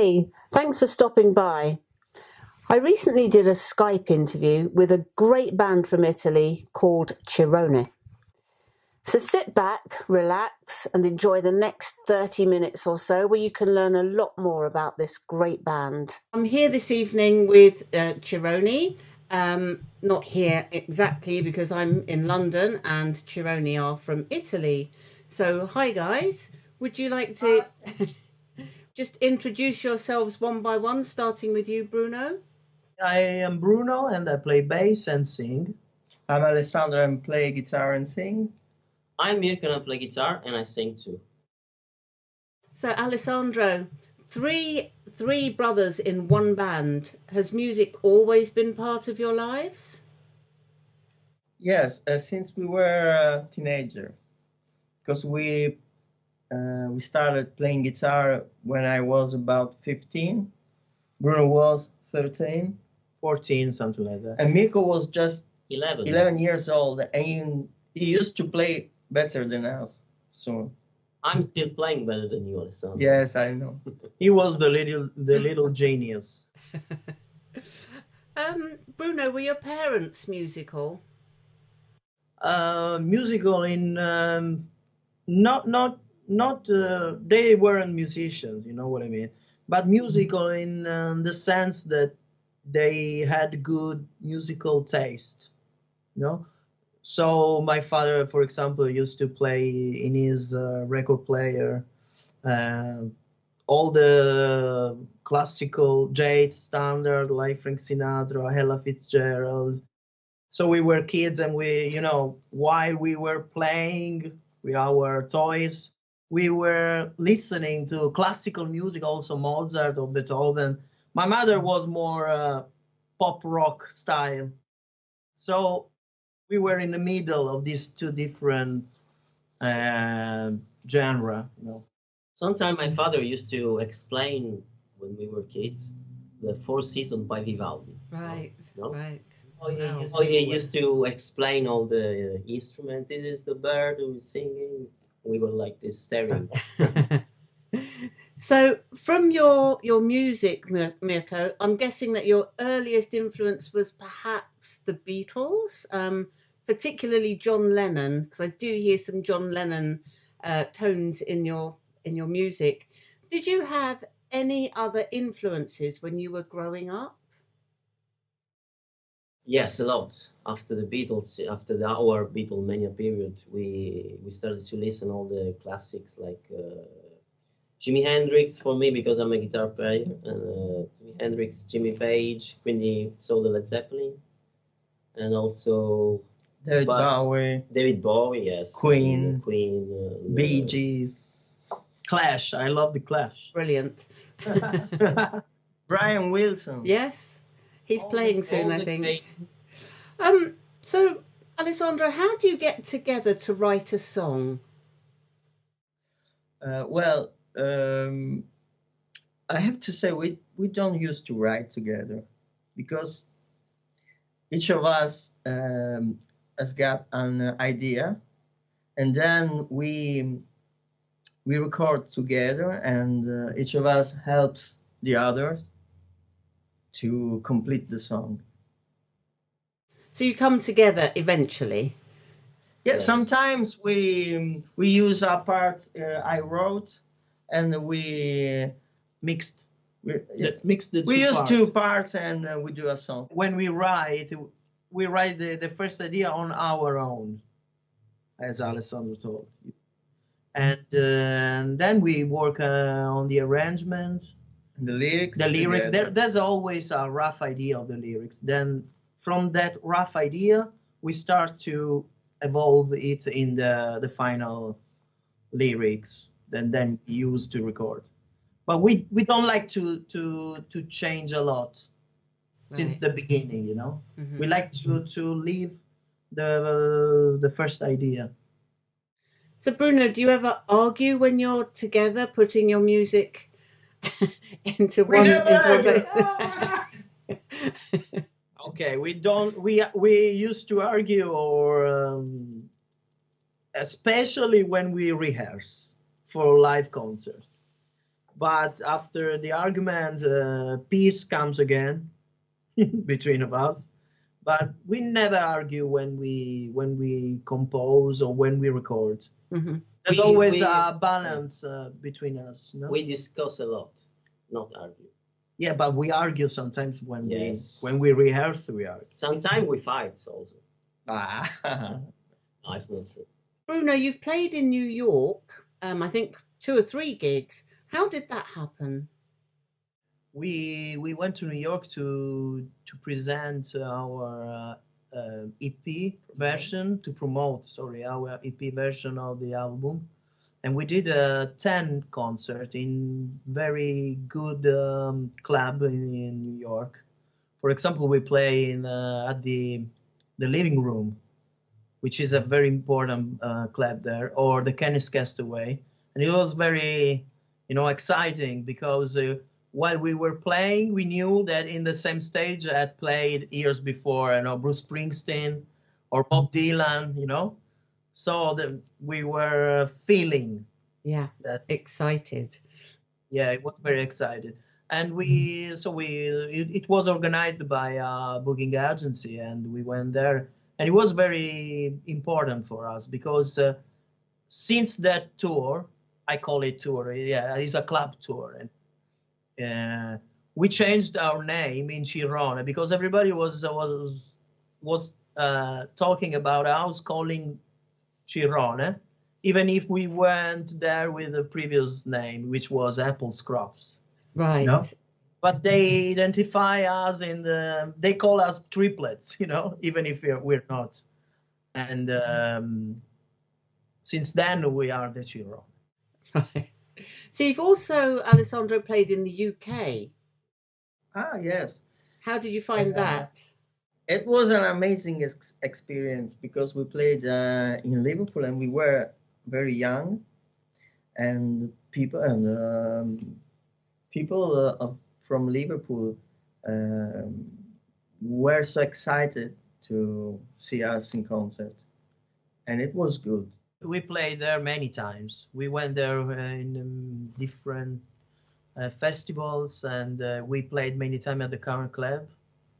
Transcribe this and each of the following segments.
Hi, thanks for stopping by. I recently did a Skype interview with a great band from Italy called Cirrone. So sit back, relax, and enjoy the next 30 minutes or so where you can learn a lot more about this great band. I'm here this evening with Cirrone. Not here exactly because I'm in London and Cirrone are from Italy. So hi guys, would you like to just introduce yourselves one by one, starting with you, Bruno? I am Bruno and I play bass and sing. I'm Alessandro and play guitar and sing. I'm Mirko and I play guitar and I sing too. So Alessandro, three brothers in one band. Has music always been part of your lives? Yes, since we were teenagers, because we started playing guitar when I was about 15. Bruno was 13. 14, something like that. And Mirko was just 11 years old, and he used to play better than us. So I'm still playing better than you, Alessandro. yes, I know. He was the little genius. Bruno, were your parents musical? Musical in not they weren't musicians, you know what I mean, but musical in the sense that they had good musical taste, you know. So my father, for example, used to play in his record player all the classical jazz standard like Frank Sinatra, Ella Fitzgerald. So we were kids and we, you know, while we were playing with our toys, we were listening to classical music, also Mozart or Beethoven. My mother was more pop rock style. So we were in the middle of these two different genre, you know. Sometimes my father used to explain when we were kids the Four Seasons by Vivaldi. Right, No? right. He used to explain all the instruments. This is the bird who is singing. We were like this staring. So from your music, Mirko, I'm guessing that your earliest influence was perhaps the Beatles, particularly John Lennon, because I do hear some John Lennon tones in your music. Did you have any other influences when you were growing up? Yes, a lot. After the Beatles, after our Beatlemania period, we started to listen all the classics like Jimi Hendrix for me because I'm a guitar player, and Jimi Hendrix, Jimmy Page, quindi so the Led Zeppelin, and also David Bowie, yes, Queen, Bee Gees. Gees, Clash. I love the Clash. Brilliant. Brian Wilson. Yes. He's playing soon, I think. So, Alessandro, how do you get together to write a song? Well, I have to say we don't used to write together because each of us has got an idea, and then we record together, and each of us helps the others to complete the song. So you come together eventually? Yeah, sometimes we use a part I wrote, and we Mixed. mixed the we two use parts. two parts, and we do a song. When we write the first idea on our own, as Alessandro told you. And then we work on the arrangement. The lyrics. There's always a rough idea of the lyrics. Then from that rough idea, we start to evolve it in the final lyrics. Then use to record. But we don't like to change a lot since the beginning. You know, we like to leave the first idea. So Bruno, do you ever argue when you're together putting your music into one place? Okay, we used to argue, or especially when we rehearse for live concerts. But after the argument, peace comes again between of us. But we never argue when we compose or when we record. Hmm. There's always a balance between us. No? We discuss a lot, not argue. Yeah, but we argue sometimes when Yes. we rehearse. We argue. Sometimes we fight also. Ah. No, it's not true. Bruno, you've played in New York, I think 2 or 3 gigs. How did that happen? We went to New York to present our EP version, to promote, our EP version of the album. And we did a 10 concert in very good club in New York. For example, we play at the Living Room, which is a very important club there, or the Kenny's Castaway. And it was very, exciting because while we were playing, we knew that in the same stage I had played years before, Bruce Springsteen or Bob Dylan, so that we were feeling that excited. Yeah, it was very excited. And it was organized by a booking agency, and we went there. And it was very important for us because since that tour, I call it tour, it's a club tour. And we changed our name in Cirrone because everybody was talking about us calling Cirrone, even if we went there with the previous name, which was Apple's Crops. Right. But they identify us they call us triplets, even if we're not. And since then, we are the Cirrone. Right. So you've also, Alessandro, played in the UK. Ah, yes. How did you find that? It was an amazing experience because we played in Liverpool and we were very young, and people from Liverpool were so excited to see us in concert, and it was good. We played there many times. We went there in different festivals, and we played many times at the Current Club,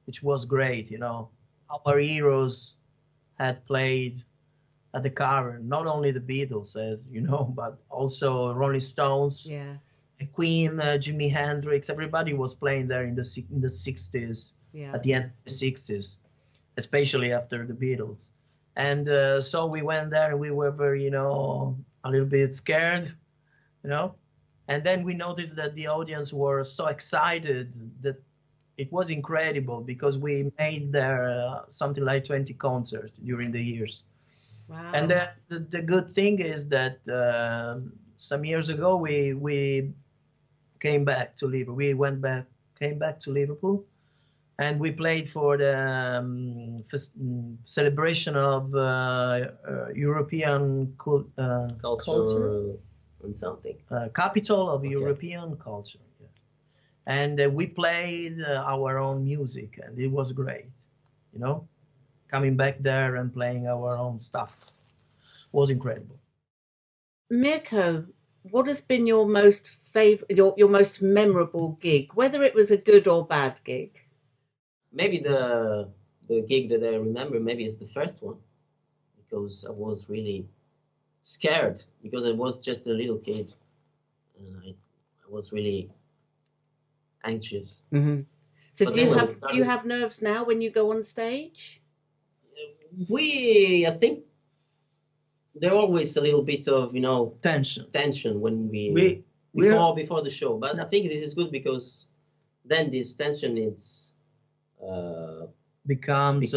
which was great. Our heroes had played at the Cavern, not only the Beatles, as you know, but also Rolling Stones, Queen, Jimi Hendrix. Everybody was playing there in the 60s, at the end of the 60s, especially after the Beatles. And so we went there and we were very, a little bit scared, And then we noticed that the audience were so excited that it was incredible because we made there something like 20 concerts during the years. Wow. And the good thing is that some years ago we came back to Liverpool. Came back to Liverpool, and we played for the celebration of European culture and something. Capital of European culture. Yeah. And we played our own music, and it was great. Coming back there and playing our own stuff was incredible. Mirko, what has been your most your most memorable gig, whether it was a good or bad gig? Maybe the gig that I remember maybe is the first one, because I was really scared because I was just a little kid and I was really anxious. Mm-hmm. So do you have nerves now when you go on stage? I think there always a little bit of tension when before the show, but I think this is good because then this tension becomes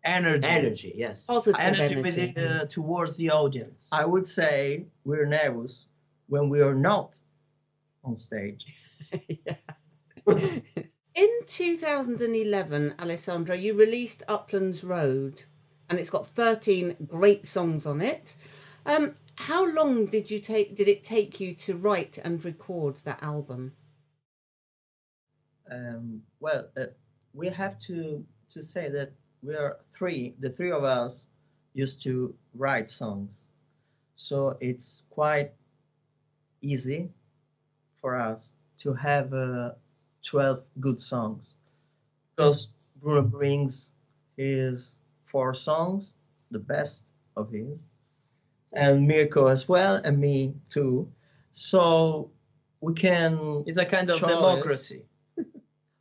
energy. Yes, positive energy towards the audience. I would say we're nervous when we are not on stage. In 2011, Alessandro, you released Uplands Road, and it's got 13 great songs on it. How long did it take you to write and record that album? We have to say that we are the three of us used to write songs, so it's quite easy for us to have 12 good songs, because Bruno brings his 4 songs, the best of his, and Mirko as well, and me too. So we can. It's a kind of choice. democracy.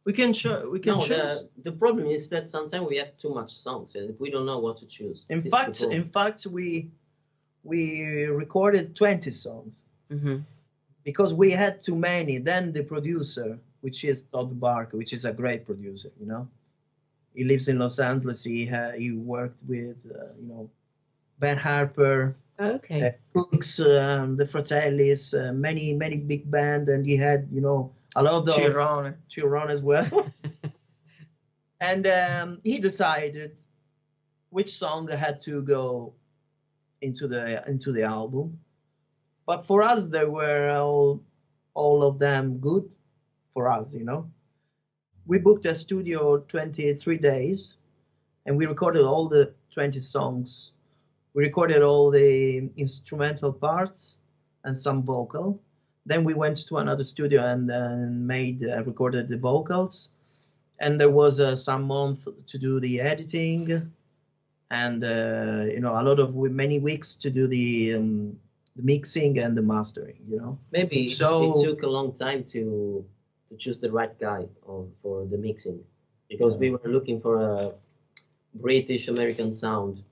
We can choose. The problem is that sometimes we have too much songs and we don't know what to choose. In It's fact, the problem. we recorded 20 songs because we had too many. Then the producer, which is Todd Barker, which is a great producer, you know, he lives in Los Angeles. He worked with Ben Harper, Okay. Cooks, the Fratellis, many big band, and he had a lot of Cirrone as well. And he decided which song had to go into the album. But for us, they were all of them good for us, We booked a studio 23 days, and we recorded all the 20 songs. We recorded all the instrumental parts and some vocal. Then we went to another studio and recorded the vocals. And there was some month to do the editing, and many weeks to do the mixing and the mastering. Maybe So- it took a long time to choose the right guy for the mixing, because we were looking for a British American sound,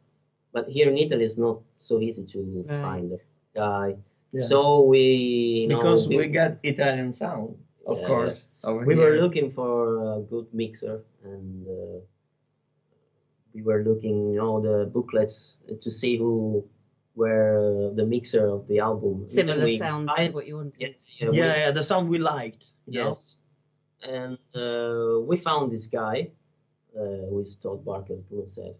but here in Italy it's not so easy to Right. find a guy. Yeah. So we Because we got Italian sound, of Yeah, course. Over we here. were looking for a good mixer, and we were looking the booklets to see who were the mixer of the album. And then Similar we sounds to find- what you wanted. Yeah, the sound we liked. Yes. And we found this guy, with Todd Barker, as Bruno said,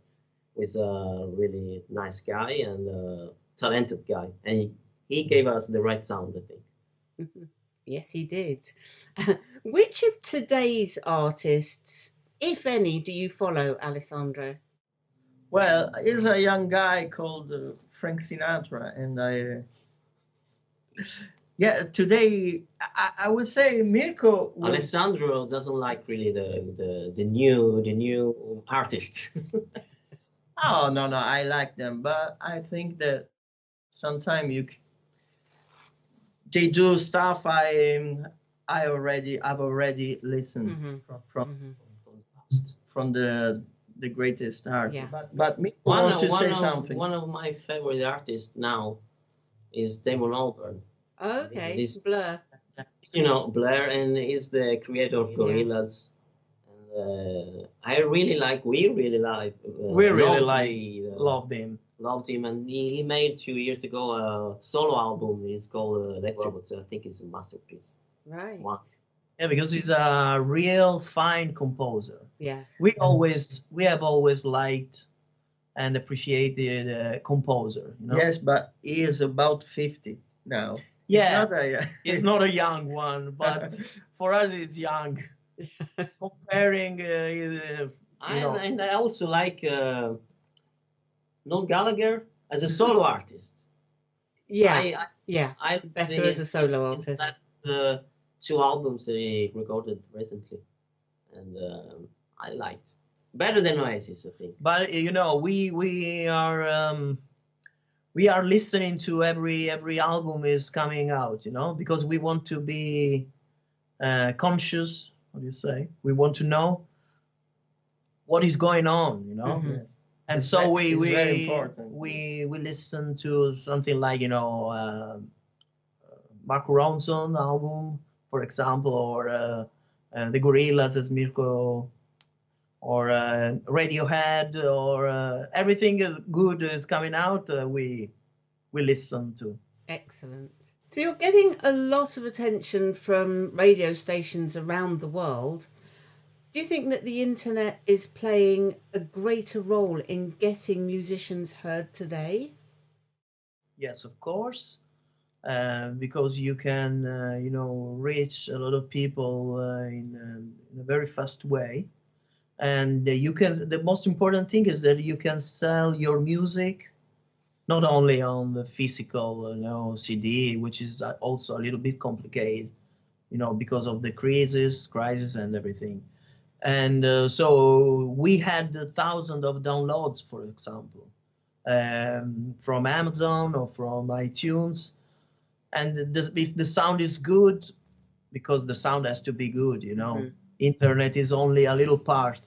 was a really nice guy and a talented guy. And he gave us the right sound, I think. Mhm. Yes, he did. Which of today's artists, if any, do you follow, Alessandro? Well, he's a young guy called Frank Sinatra, and today I would say Mirko was, Alessandro doesn't like really the new artist. oh no, I like them, but I think that sometimes they do stuff I've already listened Mhm. from the greatest artists. Yeah. But Mirko wants to say something. One of my favorite artists now is Damon Albarn. Okay, This- Blur. Blair, and he's the creator of Gorillaz. And we really like. Loved him. And he made 2 years ago a solo album. It's called Electric Robots. I think it's a masterpiece. Right. One. Yeah, because he's a real fine composer. Yes. We have always liked and appreciated a composer. Yes, but he is about 50 now. Yeah, He's he's not a young one, but for us, he's young. Comparing, And I also like Noel Gallagher as a solo artist. Yeah. I, I Better as a solo artist. That's the 2 albums he recorded recently, and I liked better than Oasis, I think. But we are listening to every album is coming out, because we want to be conscious. What do you say? We want to know what is going on, Mhm. Yes. And It's so ve- it's very important. we listen to something like Mark Ronson album, for example, or the Gorillaz as Mirko, or Radiohead, or everything is good is coming out. We listen to. Excellent. So you're getting a lot of attention from radio stations around the world. Do you think that the internet is playing a greater role in getting musicians heard today? Yes, of course, because you can, reach a lot of people in a very fast way, and you can. The most important thing is that you can sell your music not only on the physical, CD, which is also a little bit complicated, because of the crisis and everything. And so we had thousands of downloads, for example, from Amazon or from iTunes. And if the sound is good, because the sound has to be good, internet is only a little part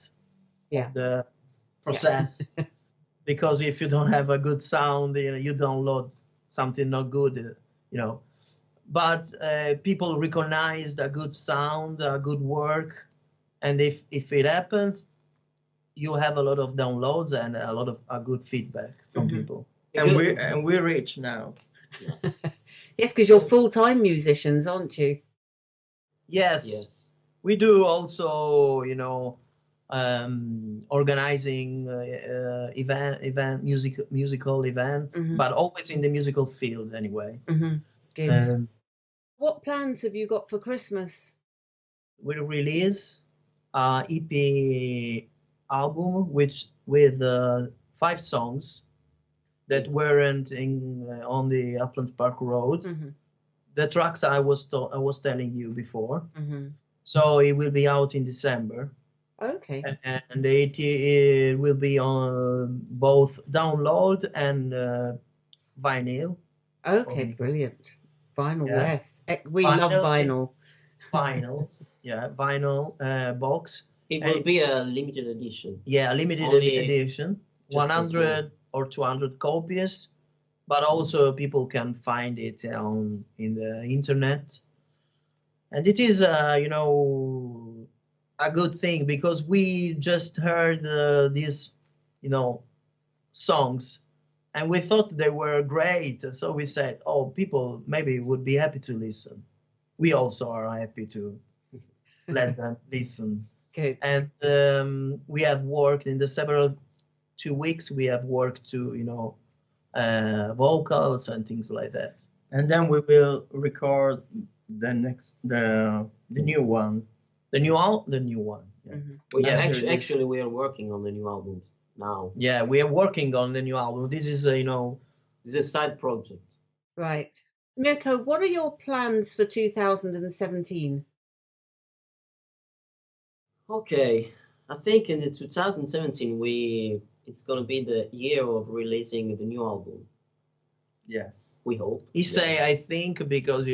of the process. Because if you don't have a good sound, you download something not good, But people recognized a good sound, a good work, and if it happens, you have a lot of downloads and a lot of good feedback from people. And we're rich now. Yes, because you're full-time musicians, aren't you? Yes. We do also, organizing musical events, but always in the musical field anyway. Good. What plans have you got for Christmas? We'll release an EP album with 5 songs that weren't on the Uplands Park Road. The tracks I was telling you before. So it will be out in December. Okay. And it will be on both download and vinyl. Okay, brilliant. Vinyl, yes. We love vinyl. Vinyl, vinyl box. It will be a limited edition. Yeah, a limited edition. 100 or 200 copies, but also people can find it in the internet. And it is, a good thing, because we just heard these, songs, and we thought they were great. So we said, people maybe would be happy to listen. We also are happy to let them listen. Good. And we have worked in the 2 weeks. We have worked to, vocals and things like that. And then we will record the new one. The new one. Yeah. Actually, we are working on the new album now. Yeah, we are working on the new album. This is this is a side project. Right. Mirko, what are your plans for 2017? Okay, I think in the 2017 it's gonna be the year of releasing the new album. Yes, we hope. Say I think, because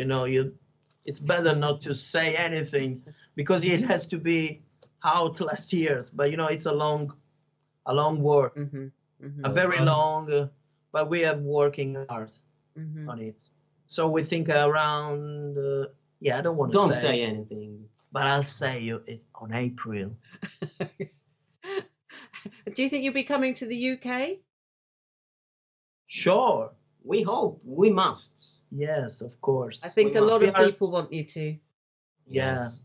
it's better not to say anything, because it has to be out last year. But it's a long work, a very long. But we are working hard on it. So we think around. I don't want to Don't say anything. But I'll say it on April. Do you think you'll be coming to the UK? Sure. We hope. We must. Yes, of course. I think a lot of people want you to. Yeah. Yes.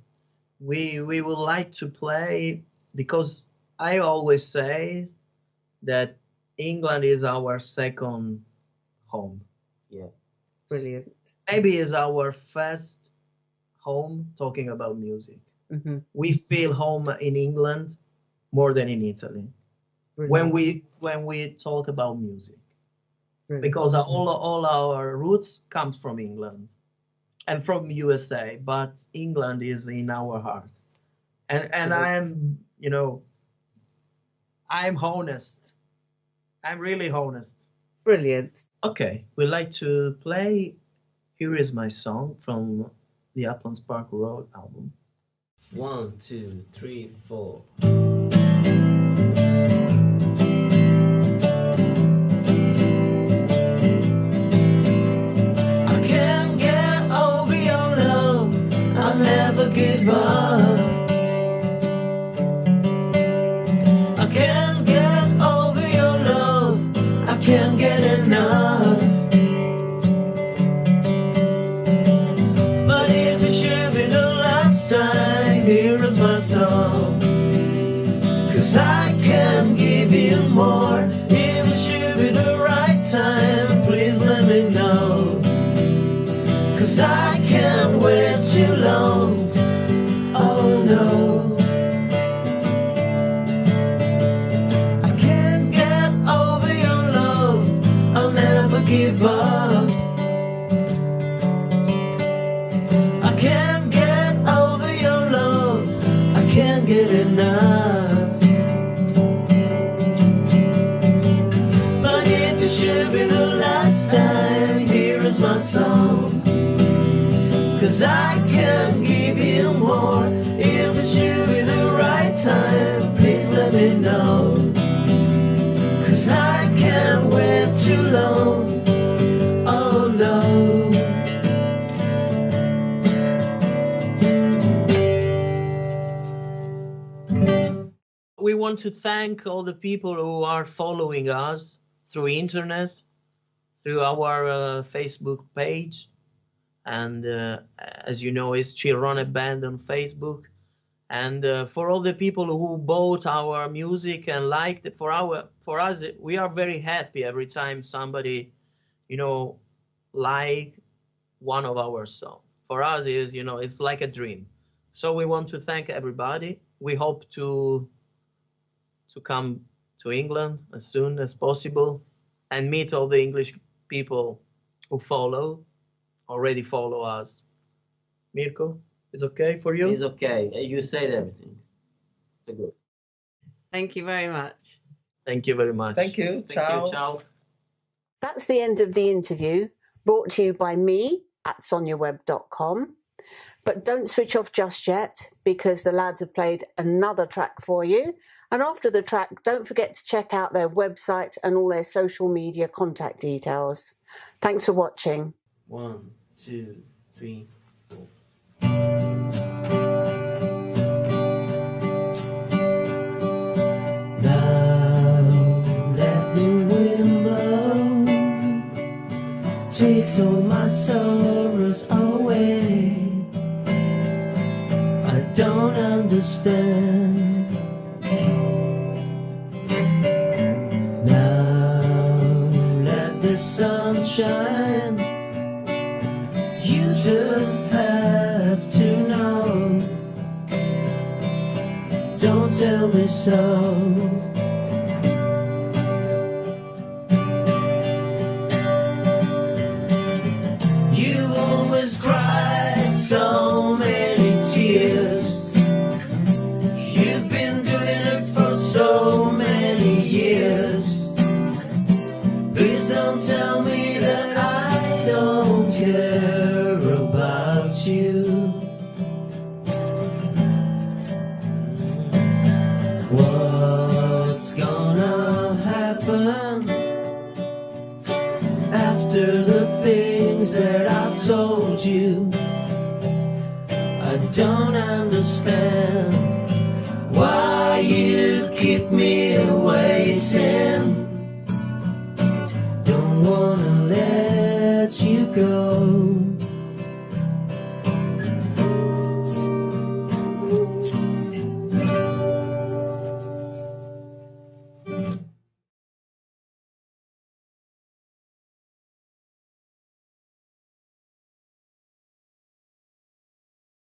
We would like to play, because I always say that England is our second home. Yeah. Brilliant. Maybe is our first home talking about music. We feel home in England more than in Italy. Brilliant. when we talk about music. Brilliant. Because all our roots comes from England and from USA, but England is in our heart. And I'm honest. I'm really honest. Brilliant. Okay, we'd like to play Here Is My Song from the Uplands Park Road album. 1, 2, 3, 4. I can't get over your love, I'll never give up. I can't get over your love, I can't get enough. But if it should be the last time, here is my song. 'Cause I can give you more. If it should be the right time, please let me know. 'Cause I can't wait too long. Oh no. I can't get over your love, I'll never know. 'Cause I can give you more. If it should be the right time, please let me know. 'Cause I can't wait too long. Oh no. We want to thank all the people who are following us through internet, through our Facebook page, and as you know, it's Cirrone Band on Facebook. And for all the people who bought our music and liked it, for us, we are very happy every time somebody, like one of our songs. For us, it's like a dream. So we want to thank everybody. We hope to come to England as soon as possible and meet all the English people who already follow us. Mirko, it's okay for you? It's okay. You said everything. It's a good. Thank you very much. Thank you very much. Thank you. Ciao. Ciao. That's the end of the interview, brought to you by me at soniaweb.com. But don't switch off just yet, because the lads have played another track for you. And after the track, don't forget to check out their website and all their social media contact details. Thanks for watching. 1, 2, 3, 4. Now let the wind blow, takes all my sorrows away. I don't understand. Now let the sun shine. You just have to know. Don't tell me so. You always cry so many tears. You've been doing it for so many years. Please don't tell me that I don't care about you. What's gonna happen after the things that I've told you? I don't understand why you keep me waiting. Don't wanna let you go.